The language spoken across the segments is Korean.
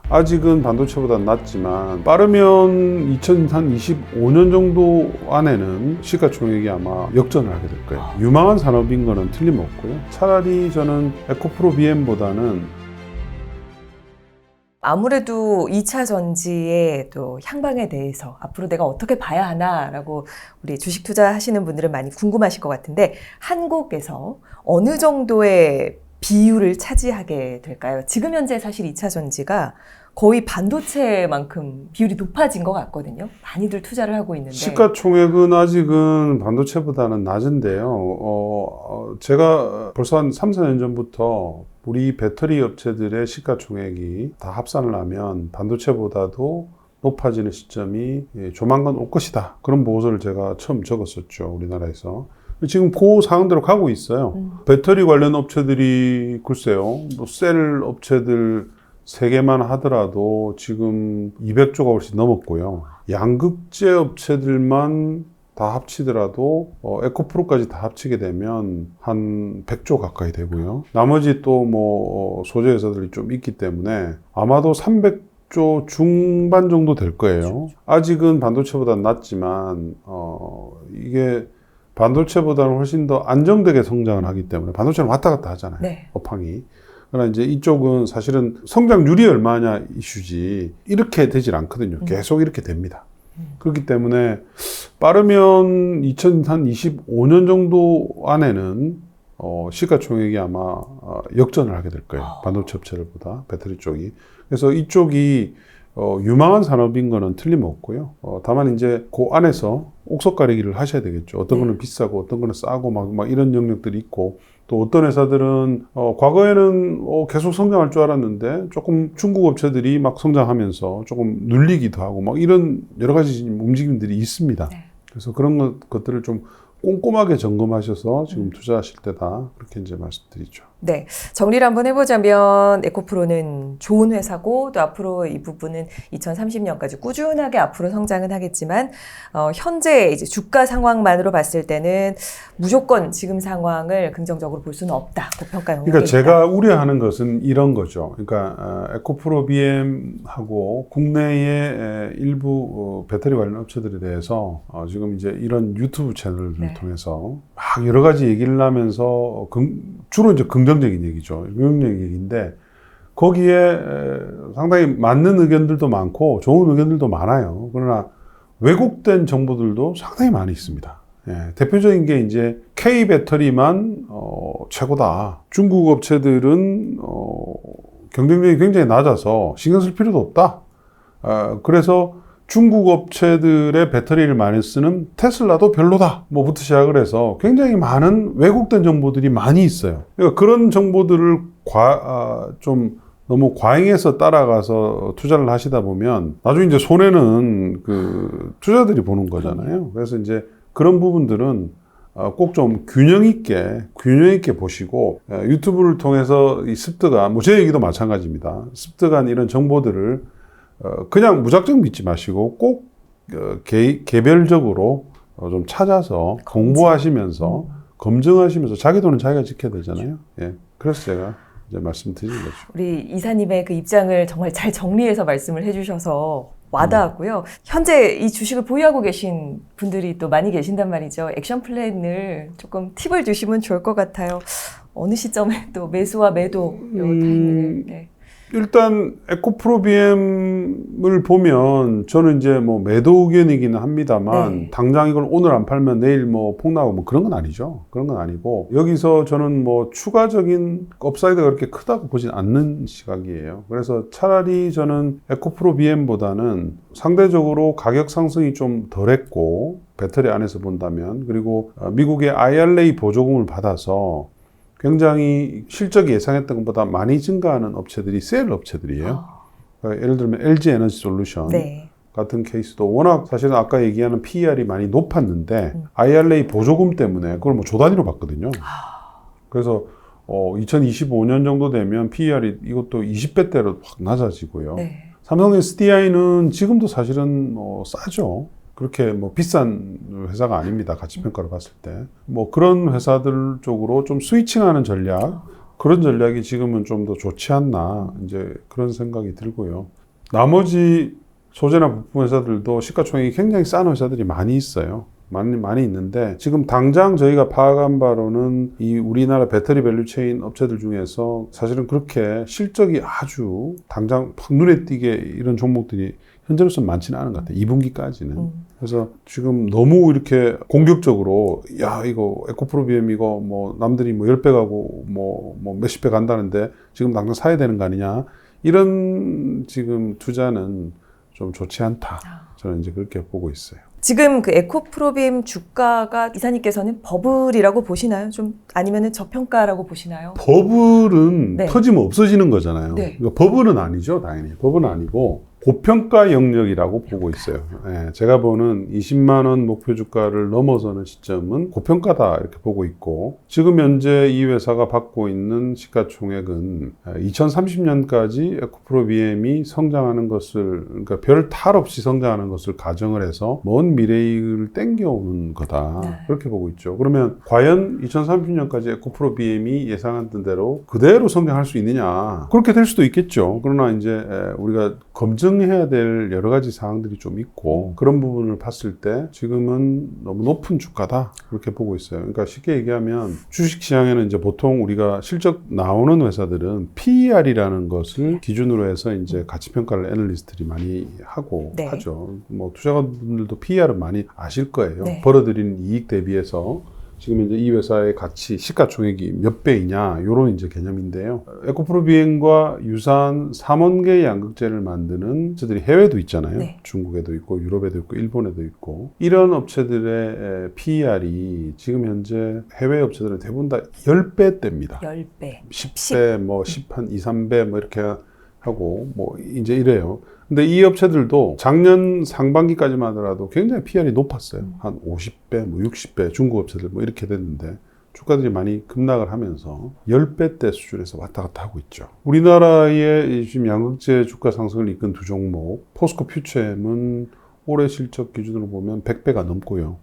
아직은 반도체보다 낮지만 빠르면 2025년 정도 안에는 시가총액이 아마 역전을 하게 될 거예요. 유망한 산업인 거는 틀림없고요. 차라리 저는 에코프로 BM보다는 아무래도 2차 전지의 또 향방에 대해서 앞으로 내가 어떻게 봐야 하나라고 우리 주식 투자하시는 분들은 많이 궁금하실 것 같은데, 한국에서 어느 정도의 비율을 차지하게 될까요? 지금 현재 사실 2차 전지가 거의 반도체만큼 비율이 높아진 것 같거든요. 많이들 투자를 하고 있는데. 시가총액은 아직은 반도체보다는 낮은데요. 제가 벌써 한 3, 4년 전부터 우리 배터리 업체들의 시가총액이 다 합산을 하면 반도체보다도 높아지는 시점이 조만간 올 것이다. 그런 보고서를 제가 처음 적었었죠, 우리나라에서. 지금 그 상황대로 가고 있어요. 배터리 관련 업체들이 글쎄요, 뭐 셀 업체들 3개만 하더라도 지금 200조가 훨씬 넘었고요. 양극재 업체들만 다 합치더라도 에코프로까지 다 합치게 되면 한 100조 가까이 되고요. 나머지 또 뭐 소재 회사들이 좀 있기 때문에 아마도 300조 중반 정도 될 거예요. 아직은 반도체보다 낮지만 이게 반도체보다는 훨씬 더 안정되게 성장을 하기 때문에, 반도체는 왔다 갔다 하잖아요. 네. 업황이. 그러나 이제 이쪽은 사실은 성장률이 얼마냐 이슈지 이렇게 되질 않거든요. 계속 이렇게 됩니다. 그렇기 때문에 빠르면 2025년 정도 안에는 시가총액이 아마 역전을 하게 될 거예요. 반도체 업체들보다 배터리 쪽이. 그래서 이쪽이 유망한 산업인 거는 틀림없고요. 다만 이제 그 안에서 옥석 가리기를 하셔야 되겠죠. 어떤 거는 비싸고 어떤 거는 싸고 막 이런 영역들이 있고, 또 어떤 회사들은 과거에는 계속 성장할 줄 알았는데 조금 중국 업체들이 막 성장하면서 조금 눌리기도 하고 막 이런 여러 가지 움직임들이 있습니다. 네. 그래서 그런 것들을 좀 꼼꼼하게 점검하셔서 지금 투자하실 때다, 그렇게 이제 말씀드리죠. 네. 정리를 한번 해보자면 에코프로는 좋은 회사고, 또 앞으로 이 부분은 2030년까지 꾸준하게 앞으로 성장은 하겠지만, 현재 이제 주가 상황만으로 봤을 때는 무조건 지금 상황을 긍정적으로 볼 수는 없다. 고평가 영역에 그러니까 있다. 제가 우려하는 것은 이런 거죠. 그러니까 에코프로 BM하고 국내의 일부 배터리 관련 업체들에 대해서 지금 이제 이런 유튜브 채널을 네. 통해서 막 여러 가지 얘기를 하면서 주로 이제 긍정적인 얘기죠. 긍정적인 얘기인데 거기에 상당히 맞는 의견들도 많고 좋은 의견들도 많아요. 그러나 왜곡된 정보들도 상당히 많이 있습니다. 예, 대표적인 게 이제 K 배터리만 최고다. 중국 업체들은 경쟁력이 굉장히 낮아서 신경 쓸 필요도 없다. 그래서 중국 업체들의 배터리를 많이 쓰는 테슬라도 별로다. 뭐부터 시작을 해서 굉장히 많은 왜곡된 정보들이 많이 있어요. 그러니까 그런 정보들을 좀 너무 과잉해서 따라가서 투자를 하시다 보면 나중에 이제 손해는 그 투자들이 보는 거잖아요. 그래서 이제 그런 부분들은 꼭 좀 균형 있게 보시고, 유튜브를 통해서 이 습득한, 뭐 제 얘기도 마찬가지입니다. 습득한 이런 정보들을 그냥 무작정 믿지 마시고 꼭 개별적으로 좀 찾아서 공부하시면서 검증하시면서 자기 돈은 자기가 지켜야 되잖아요. 예. 그래서 제가 이제 말씀드리는 거죠. 우리 이사님의 그 입장을 정말 잘 정리해서 말씀을 해주셔서 와닿았고요. 현재 이 주식을 보유하고 계신 분들이 또 많이 계신단 말이죠. 액션 플랜을 조금 팁을 주시면 좋을 것 같아요. 어느 시점에 또 매수와 매도 요 타이밍을. 네. 일단 에코프로 BM을 보면 저는 이제 뭐 매도 의견이기는 합니다만, 네. 당장 이걸 오늘 안 팔면 내일 뭐 폭락하고 뭐 그런 건 아니죠. 그런 건 아니고 여기서 저는 뭐 추가적인 업사이드가 그렇게 크다고 보진 않는 시각이에요. 그래서 차라리 저는 에코프로 BM보다는 상대적으로 가격 상승이 좀 덜했고, 배터리 안에서 본다면, 그리고 미국의 IRA 보조금을 받아서 굉장히 실적이 예상했던 것보다 많이 증가하는 업체들이 셀 업체들이에요. 그러니까 예를 들면 LG 에너지 솔루션 네. 같은 케이스도 워낙 사실은 아까 얘기하는 PER이 많이 높았는데 IRA 보조금 때문에 그걸 뭐 조 단위로 받거든요. 그래서 2025년 정도 되면 PER이 이것도 20배대로 확 낮아지고요. 네. 삼성 SDI는 지금도 사실은 싸죠. 그렇게 뭐 비싼 회사가 아닙니다. 가치평가로 봤을 때. 뭐 그런 회사들 쪽으로 좀 스위칭하는 전략, 그런 전략이 지금은 좀 더 좋지 않나 이제 그런 생각이 들고요. 나머지 소재나 부품 회사들도 시가총액이 굉장히 싼 회사들이 많이 있어요. 많이 있는데 지금 당장 저희가 파악한 바로는 이 우리나라 배터리 밸류체인 업체들 중에서 사실은 그렇게 실적이 아주 당장 확 눈에 띄게 이런 종목들이 현재로서는 많지는 않은 것 같아요. 2분기까지는. 그래서 지금 너무 이렇게 공격적으로 야 이거 에코프로 BM 이거 뭐 남들이 뭐 10배 가고 뭐 몇십 배 간다는데 지금 당장 사야 되는 거 아니냐 이런 지금 투자는 좀 좋지 않다. 저는 이제 그렇게 보고 있어요. 지금 그 에코프로빔 주가가 이사님께서는 버블이라고 보시나요? 좀 아니면은 저평가라고 보시나요? 버블은 네. 터지면 없어지는 거잖아요. 네. 그러니까 버블은 아니죠, 당연히. 버블은 아니고 고평가 영역이라고 보고 있어요. 예, 제가 보는 20만 원 목표 주가를 넘어서는 시점은 고평가다 이렇게 보고 있고 지금 현재 이 회사가 받고 있는 시가총액은 2030년까지 에코프로 BM이 성장하는 것을 그러니까 별 탈 없이 성장하는 것을 가정을 해서 먼 미래를 땡겨오는 거다. 네. 그렇게 보고 있죠. 그러면 과연 2030년까지 에코프로 BM이 예상했던 대로 그대로 성장할 수 있느냐? 그렇게 될 수도 있겠죠. 그러나 이제 우리가 검증해야 될 여러 가지 사항들이 좀 있고 그런 부분을 봤을 때 지금은 너무 높은 주가다 그렇게 보고 있어요. 그러니까 쉽게 얘기하면 주식시장에는 이제 보통 우리가 실적 나오는 회사들은 PER이라는 것을 기준으로 해서 이제 가치평가를 애널리스트들이 많이 하고 네. 하죠. 뭐 투자가분들도 PER은 많이 아실 거예요. 네. 벌어들인 이익 대비해서 지금 이제 이 회사의 가치, 시가총액이 몇 배이냐, 요런 이제 개념인데요. 에코프로 비행과 유사한 삼원계 양극재를 만드는 업체들이 해외도 있잖아요. 네. 중국에도 있고, 유럽에도 있고, 일본에도 있고. 이런 업체들의 PER이 지금 현재 해외 업체들은 대부분 다 10배대입니다. 10배. 10배, 뭐, 10한 2, 3배, 뭐, 이렇게 하고, 뭐, 이제 이래요. 근데 이 업체들도 작년 상반기까지만 하더라도 굉장히 PR이 높았어요. 한 50배, 뭐 60배, 중국 업체들 뭐 이렇게 됐는데 주가들이 많이 급락을 하면서 10배대 수준에서 왔다 갔다 하고 있죠. 우리나라의 지금 양극재 주가 상승을 이끈 두 종목, 포스코 퓨처엠은 올해 실적 기준으로 보면 100배가 넘고요.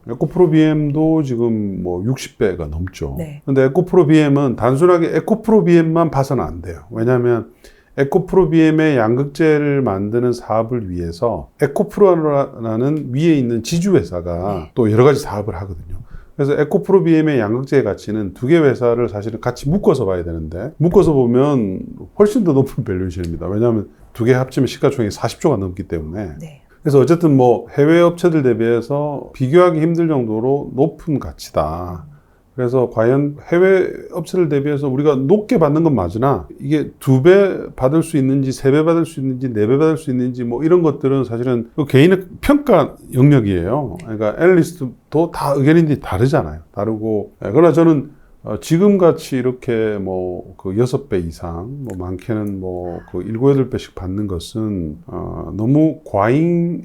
에코프로 BM도 지금 뭐 60배가 넘죠. 네. 근데 에코프로 BM은 단순하게 에코프로 BM만 봐서는 안 돼요. 왜냐하면 에코프로 BM의 양극재를 만드는 사업을 위해서 에코프로라는 위에 있는 지주회사가 또 여러 가지 사업을 하거든요. 그래서 에코프로 BM의 양극재의 가치는 두 개 회사를 사실은 같이 묶어서 봐야 되는데 묶어서 보면 훨씬 더 높은 밸류에이션입니다. 왜냐하면 두 개 합치면 시가총액이 40조가 넘기 때문에. 네. 그래서 어쨌든 뭐 해외 업체들 대비해서 비교하기 힘들 정도로 높은 가치다. 그래서 과연 해외 업체를 대비해서 우리가 높게 받는 건 맞으나 이게 2배 받을 수 있는지 3배 받을 수 있는지 4배 받을 수 있는지 뭐 이런 것들은 사실은 그 개인의 평가 영역이에요. 그러니까 애널리스트도 다 의견이 다르잖아요. 다르고 그러나 저는 지금같이 이렇게 뭐 그 6배 이상 뭐 많게는 뭐 그 7, 8배씩 받는 것은 너무 과잉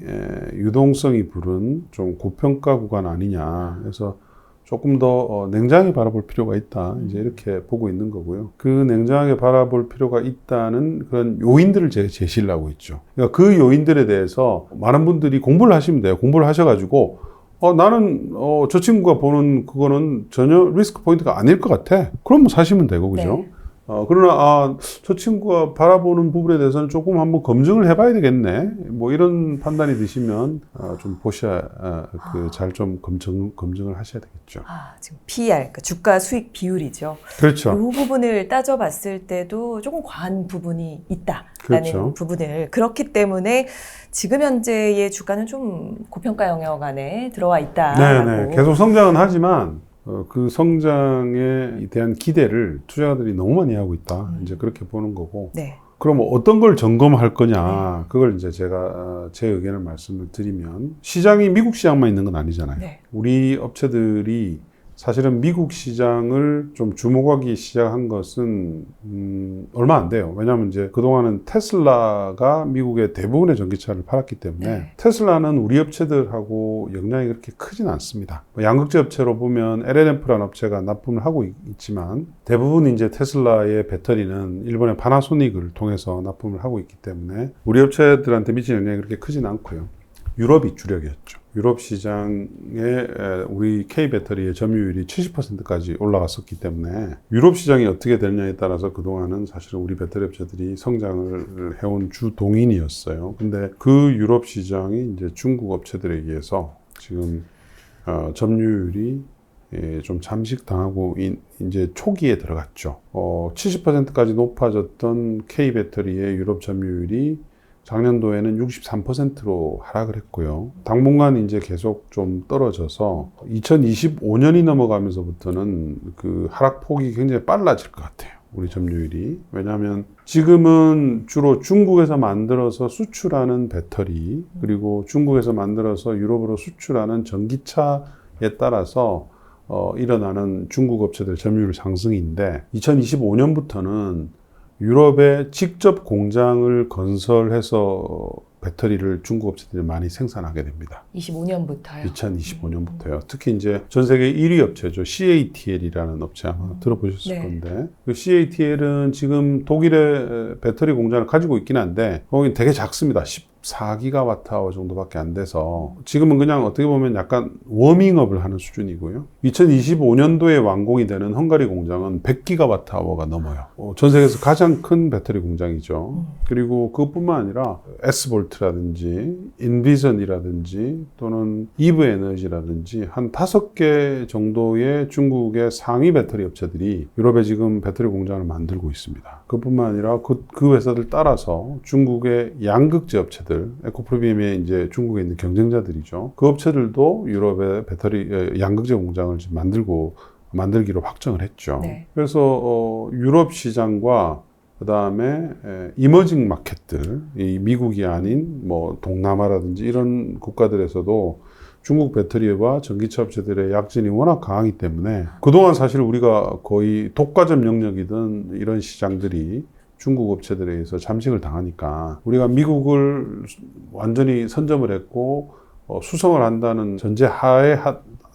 유동성이 부른 좀 고평가 구간 아니냐. 그래서 조금 더 냉정하게 바라볼 필요가 있다. 이제 이렇게 보고 있는 거고요. 그 냉정하게 바라볼 필요가 있다는 그런 요인들을 제가 제시를 하고 있죠. 그러니까 그 요인들에 대해서 많은 분들이 공부를 하시면 돼요. 공부를 하셔가지고 나는 저 친구가 보는 그거는 전혀 리스크 포인트가 아닐 것 같아. 그럼 뭐 사시면 되고 그죠? 네. 그러나 저 친구가 바라보는 부분에 대해서는 조금 한번 검증을 해봐야 되겠네. 뭐 이런 판단이 드시면 좀 보셔야 잘 좀 검증을 하셔야 되겠죠. 지금 PER, 그러니까 주가 수익 비율이죠. 그렇죠. 이 부분을 따져봤을 때도 조금 과한 부분이 있다라는 그렇죠. 부분을 그렇기 때문에 지금 현재의 주가는 좀 고평가 영역 안에 들어와 있다라고. 네네. 계속 성장은 하지만 그 성장에 대한 기대를 투자자들이 너무 많이 하고 있다. 이제 그렇게 보는 거고. 네. 그럼 어떤 걸 점검할 거냐. 그걸 이제 제가 제 의견을 말씀을 드리면 시장이 미국 시장만 있는 건 아니잖아요. 네. 우리 업체들이 사실은 미국 시장을 좀 주목하기 시작한 것은 얼마 안 돼요. 왜냐하면 이제 그동안은 테슬라가 미국의 대부분의 전기차를 팔았기 때문에 네. 테슬라는 우리 업체들하고 영향이 그렇게 크진 않습니다. 양극재 업체로 보면 LNF라는 업체가 납품을 하고 있지만 대부분 이제 테슬라의 배터리는 일본의 파나소닉을 통해서 납품을 하고 있기 때문에 우리 업체들한테 미치는 영향이 그렇게 크진 않고요. 유럽이 주력이었죠. 유럽 시장에 우리 K 배터리의 점유율이 70%까지 올라갔었기 때문에 유럽 시장이 어떻게 되느냐에 따라서 그동안은 사실은 우리 배터리 업체들이 성장을 해온 주 동인이었어요. 근데 그 유럽 시장이 이제 중국 업체들에 의해서 지금 점유율이 좀 잠식당하고 이제 초기에 들어갔죠. 70%까지 높아졌던 K 배터리의 유럽 점유율이 작년도에는 63%로 하락을 했고요. 당분간 이제 계속 좀 떨어져서 2025년이 넘어가면서부터는 그 하락폭이 굉장히 빨라질 것 같아요. 우리 점유율이. 왜냐하면 지금은 주로 중국에서 만들어서 수출하는 배터리, 그리고 중국에서 만들어서 유럽으로 수출하는 전기차에 따라서 일어나는 중국 업체들 점유율 상승인데 2025년부터는 유럽에 직접 공장을 건설해서 배터리를 중국 업체들이 많이 생산하게 됩니다. 25년부터요? 2025년부터요. 특히 이제 전 세계 1위 업체죠. CATL이라는 업체 아마 들어보셨을 네. 건데 그 CATL은 지금 독일의 배터리 공장을 가지고 있긴 한데 거기 되게 작습니다. 14기가와트아워 정도밖에 안 돼서 지금은 그냥 어떻게 보면 약간 워밍업을 하는 수준이고요. 2025년도에 완공이 되는 헝가리 공장은 100기가와트아워가 넘어요. 전 세계에서 가장 큰 배터리 공장이죠. 그리고 그것뿐만 아니라 S볼트라든지 인비전이라든지 또는 이브에너지라든지 한 5개 정도의 중국의 상위 배터리 업체들이 유럽에 지금 배터리 공장을 만들고 있습니다. 그뿐만 아니라 그 회사들 따라서 중국의 양극재 업체들 에코프로비엠의 이제 중국에 있는 경쟁자들이죠. 그 업체들도 유럽의 배터리 양극재 공장을 지금 만들기로 확정을 했죠. 네. 그래서 유럽 시장과 그 다음에 이머징 마켓들, 이 미국이 아닌 뭐 동남아라든지 이런 국가들에서도 중국 배터리와 전기차 업체들의 약진이 워낙 강하기 때문에 그동안 사실 우리가 거의 독과점 영역이던 이런 시장들이 중국 업체들에 의해서 잠식을 당하니까 우리가 미국을 완전히 선점을 했고 수성을 한다는 전제하에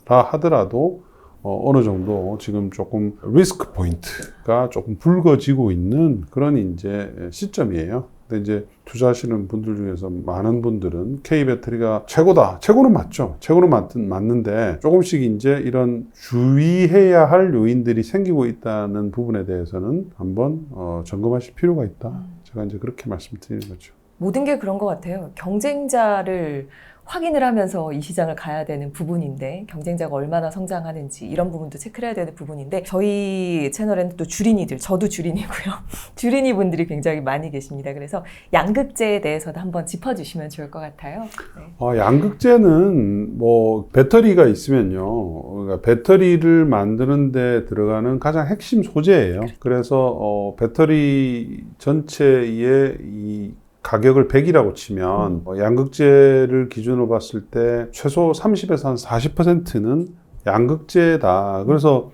하더라도 어느 정도 지금 조금 리스크 포인트가 조금 붉어지고 있는 그런 이제 시점이에요. 근데 이제 투자하시는 분들 중에서 많은 분들은 K 배터리가 최고다. 최고는 맞죠. 최고는 맞는데 조금씩 이제 이런 주의해야 할 요인들이 생기고 있다는 부분에 대해서는 한번 점검하실 필요가 있다. 제가 이제 그렇게 말씀드리는 거죠. 모든 게 그런 것 같아요. 경쟁자를 확인을 하면서 이 시장을 가야 되는 부분인데 경쟁자가 얼마나 성장하는지 이런 부분도 체크를 해야 되는 부분인데 저희 채널에는 또 주린이들, 저도 주린이고요. 주린이 분들이 굉장히 많이 계십니다. 그래서 양극재에 대해서도 한번 짚어주시면 좋을 것 같아요. 네. 양극재는 뭐 배터리가 있으면요. 그러니까 배터리를 만드는 데 들어가는 가장 핵심 소재예요. 그래서 배터리 전체의 이 가격을 100이라고 치면 양극재를 기준으로 봤을 때 최소 30에서 한 40%는 양극재다. 그래서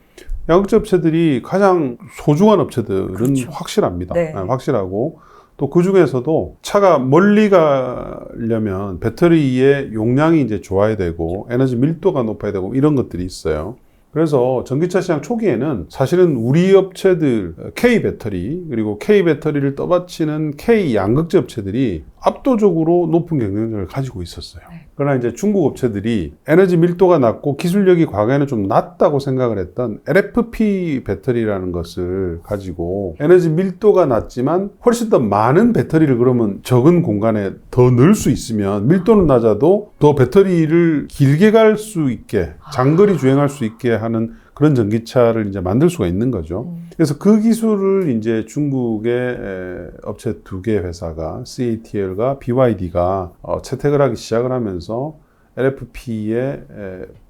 양극재 업체들이 가장 소중한 업체들은 그렇죠. 확실합니다. 네. 확실하고 또 그 중에서도 차가 멀리 가려면 배터리의 용량이 이제 좋아야 되고 에너지 밀도가 높아야 되고 이런 것들이 있어요. 그래서 전기차 시장 초기에는 사실은 우리 업체들 K 배터리 그리고 K 배터리를 떠받치는 K 양극재 업체들이 압도적으로 높은 경쟁력을 가지고 있었어요. 그러나 이제 중국 업체들이 에너지 밀도가 낮고 기술력이 과거에는 좀 낮다고 생각을 했던 LFP 배터리라는 것을 가지고 에너지 밀도가 낮지만 훨씬 더 많은 배터리를 그러면 적은 공간에 더 넣을 수 있으면 밀도는 낮아도 더 배터리를 길게 갈 수 있게 장거리 주행할 수 있게 하는 그런 전기차를 이제 만들 수가 있는 거죠. 그래서 그 기술을 이제 중국의 업체 2개 회사가 CATL과 BYD가 채택을 하기 시작을 하면서 LFP의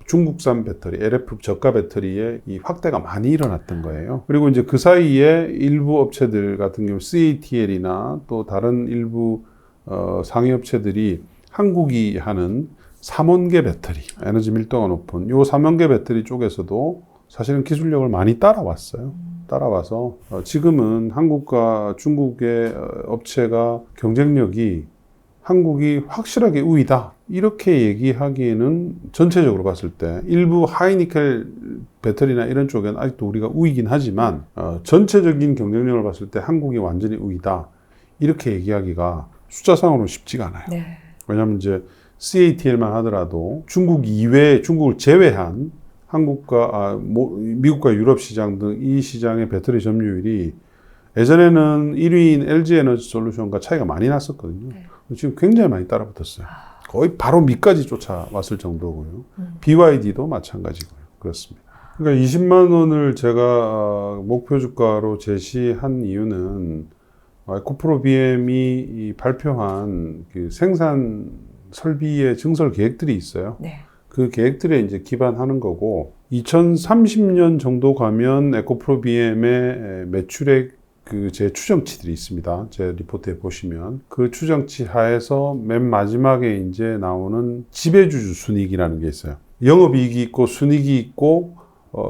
중국산 배터리, LFP 저가 배터리의 이 확대가 많이 일어났던 거예요. 그리고 이제 그 사이에 일부 업체들 같은 경우 CATL이나 또 다른 일부 상위 업체들이 한국이 하는 3원계 배터리, 에너지 밀도가 높은 요 3원계 배터리 쪽에서도 사실은 기술력을 많이 따라왔어요. 따라와서 지금은 한국과 중국의 업체가 경쟁력이 한국이 확실하게 우위다. 이렇게 얘기하기에는 전체적으로 봤을 때 일부 하이니켈 배터리나 이런 쪽에는 아직도 우리가 우위긴 하지만 전체적인 경쟁력을 봤을 때 한국이 완전히 우위다. 이렇게 얘기하기가 숫자상으로는 쉽지가 않아요. 네. 왜냐하면 이제 CATL만 하더라도 중국 이외, 중국을 제외한 미국과 유럽 시장 등 이 시장의 배터리 점유율이 예전에는 1위인 LG에너지솔루션과 차이가 많이 났었거든요. 지금 굉장히 많이 따라붙었어요. 거의 바로 밑까지 쫓아왔을 정도고요. BYD도 마찬가지고요. 그렇습니다. 그러니까 20만 원을 제가 목표 주가로 제시한 이유는 에코프로 BM이 발표한 그 생산 설비의 증설 계획들이 있어요. 네. 그 계획들에 이제 기반하는 거고, 2030년 정도 가면 에코프로 BM의 매출액 제 추정치들이 있습니다. 제 리포트에 보시면 그 추정치 하에서 맨 마지막에 이제 나오는 지배주주 순이익이라는 게 있어요. 영업이익이 있고 순이익이 있고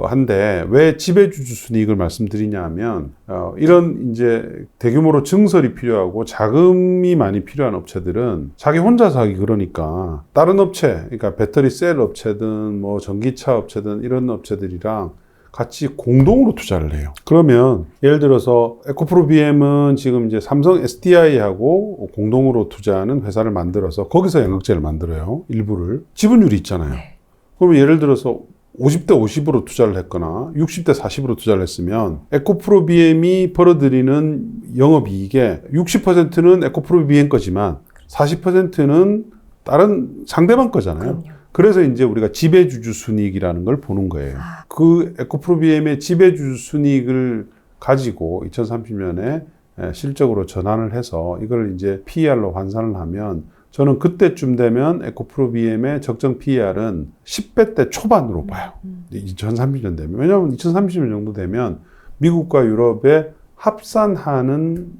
한데 왜 지배주주 순이익을 말씀드리냐면 이런 이제 대규모로 증설이 필요하고 자금이 많이 필요한 업체들은 자기 혼자서 하기 그러니까 다른 업체, 그러니까 배터리 셀 업체든 뭐 전기차 업체든 이런 업체들이랑 같이 공동으로 투자를 해요. 그러면 예를 들어서 에코프로 BM은 지금 이제 삼성 SDI하고 공동으로 투자하는 회사를 만들어서 거기서 양극재를 만들어요. 일부를. 지분율이 있잖아요. 네. 그러면 예를 들어서 50대 50으로 투자를 했거나 60대 40으로 투자를 했으면 에코프로 BM이 벌어들이는 영업이익의 60%는 에코프로 BM 거지만 40%는 다른 상대방 거잖아요. 그럼요. 그래서 이제 우리가 지배주주 순이익이라는 걸 보는 거예요. 그 에코프로 BM의 지배주주 순이익을 가지고 2030년에 실적으로 전환을 해서 이걸 이제 PER로 환산을 하면 저는 그때쯤 되면 에코프로 BM의 적정 PER은 10배대 초반으로 봐요. 2030년 되면. 왜냐하면 2030년 정도 되면 미국과 유럽의 합산하는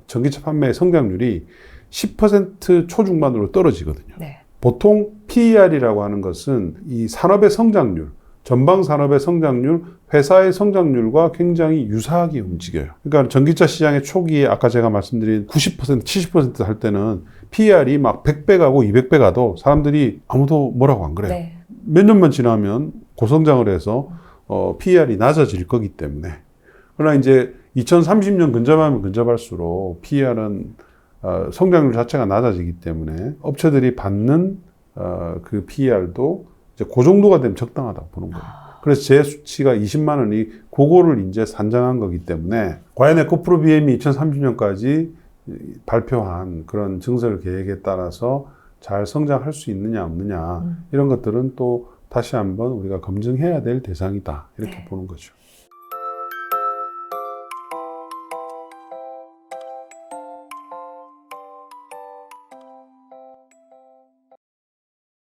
전기차 판매의 성장률이 10% 초중반으로 떨어지거든요. 네. 보통 PER이라고 하는 것은 이 산업의 성장률, 전방 산업의 성장률, 회사의 성장률과 굉장히 유사하게 움직여요. 그러니까 전기차 시장의 초기에 아까 제가 말씀드린 90%, 70% 할 때는 PER이 막 100배 가고 200배 가도 사람들이 아무도 뭐라고 안 그래요. 네. 몇 년만 지나면 고성장을 해서 PER이 낮아질 거기 때문에. 그러나 이제 2030년 근접하면 근접할수록 PER은 성장률 자체가 낮아지기 때문에 업체들이 받는 그 PER도 이제 그 정도가 되면 적당하다고 보는 거예요. 그래서 제 수치가 20만 원이 그거를 이제 산정한 거기 때문에 과연 에코프로 BM이 2030년까지 발표한 그런 증설 계획에 따라서 잘 성장할 수 있느냐 없느냐 이런 것들은 또 다시 한번 우리가 검증해야 될 대상이다 이렇게 네. 보는 거죠.